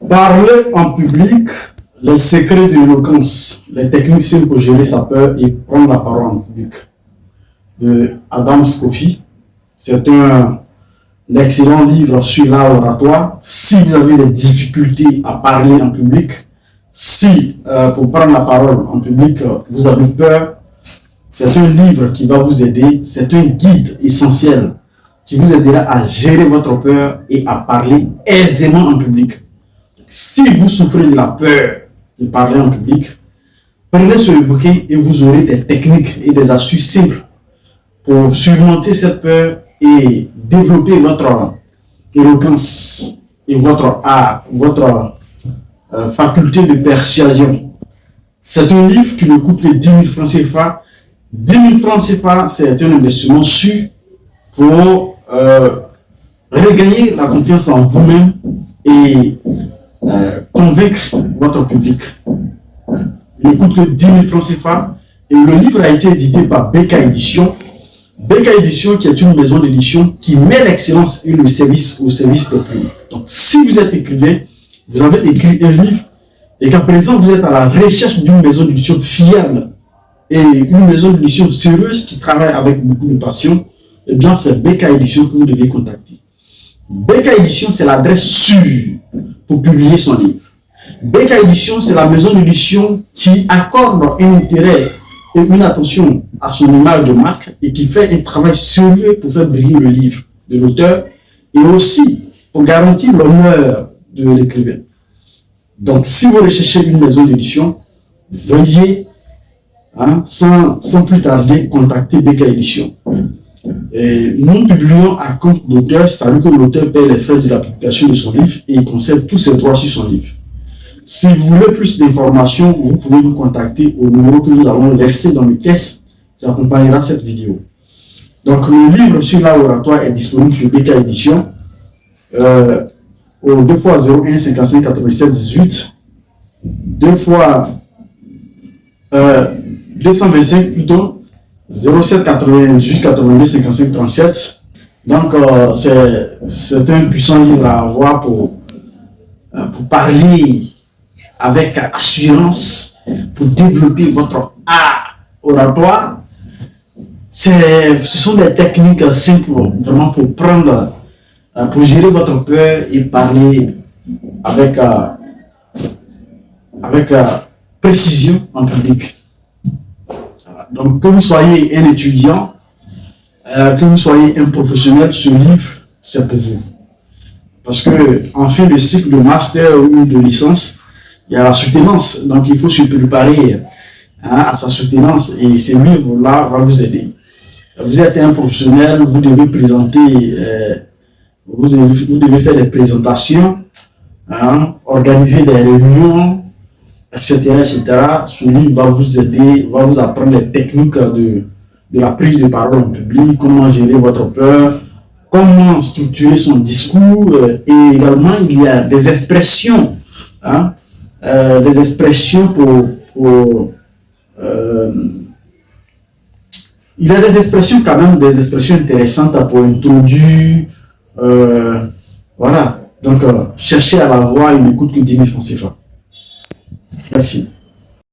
Parler en public, les secrets de l'éloquence, les techniques simples pour gérer sa peur et prendre la parole en public, de Adam Scoffi. C'est un excellent livre sur l'oratoire. Si vous avez des difficultés à parler en public, si pour prendre la parole en public, vous avez peur, c'est un livre qui va vous aider. C'est un guide essentiel qui vous aidera à gérer votre peur et à parler aisément en public. Si vous souffrez de la peur de parler en public, prenez ce bouquin et vous aurez des techniques et des astuces simples pour surmonter cette peur et développer votre éloquence et votre art, votre faculté de persuasion. C'est un livre qui ne coûte que 10 000 francs CFA. 10 000 francs CFA, c'est un investissement sûr pour regagner la confiance en vous-même et convaincre votre public. Il ne coûte que 10 000 francs CFA et le livre a été édité par BK Édition. BK Édition qui est une maison d'édition qui met l'excellence et le service au service des plus. Donc si vous êtes écrivain, vous avez écrit un livre et qu'à présent vous êtes à la recherche d'une maison d'édition fiable et une maison d'édition sérieuse qui travaille avec beaucoup de passion, eh bien c'est BK Édition que vous devez contacter. BK Édition, c'est l'adresse sûre pour publier son livre. BK Édition, c'est la maison d'édition qui accorde un intérêt et une attention à son image de marque et qui fait un travail sérieux pour faire briller le livre de l'auteur et aussi pour garantir l'honneur de l'écrivain. Donc, si vous recherchez une maison d'édition, veuillez, sans plus tarder, contacter BK Édition. Et nous publions à compte d'auteur, c'est-à-dire que l'auteur paie les frais de la publication de son livre et il conserve tous ses droits sur son livre. Si vous voulez plus d'informations, vous pouvez nous contacter au numéro que nous allons laisser dans le texte qui accompagnera cette vidéo. Donc, le livre sur l'oratoire est disponible sur BK Édition au 2x01 55 87 18, 225 plutôt 07 98 82 55 37. Donc, c'est un puissant livre à avoir pour parler avec assurance, pour développer votre art oratoire. Ce sont des techniques simples, vraiment pour gérer votre peur et parler avec précision en public. Donc, que vous soyez un étudiant, que vous soyez un professionnel, ce livre, c'est pour vous. Parce que en fin de cycle de master ou de licence, il y a la soutenance. Donc, il faut se préparer à sa soutenance et ce livre-là va vous aider. Vous êtes un professionnel, vous devez présenter, vous devez faire des présentations, organiser des réunions, etc., etc. Ce livre va vous aider, va vous apprendre les techniques de la prise de parole en public, comment gérer votre peur, comment structurer son discours, et également il y a des expressions, des expressions il y a des expressions quand même, des expressions intéressantes pour introduire, voilà. Donc, cherchez à la voir, il ne coûte que 10 000 francs CFA. Merci.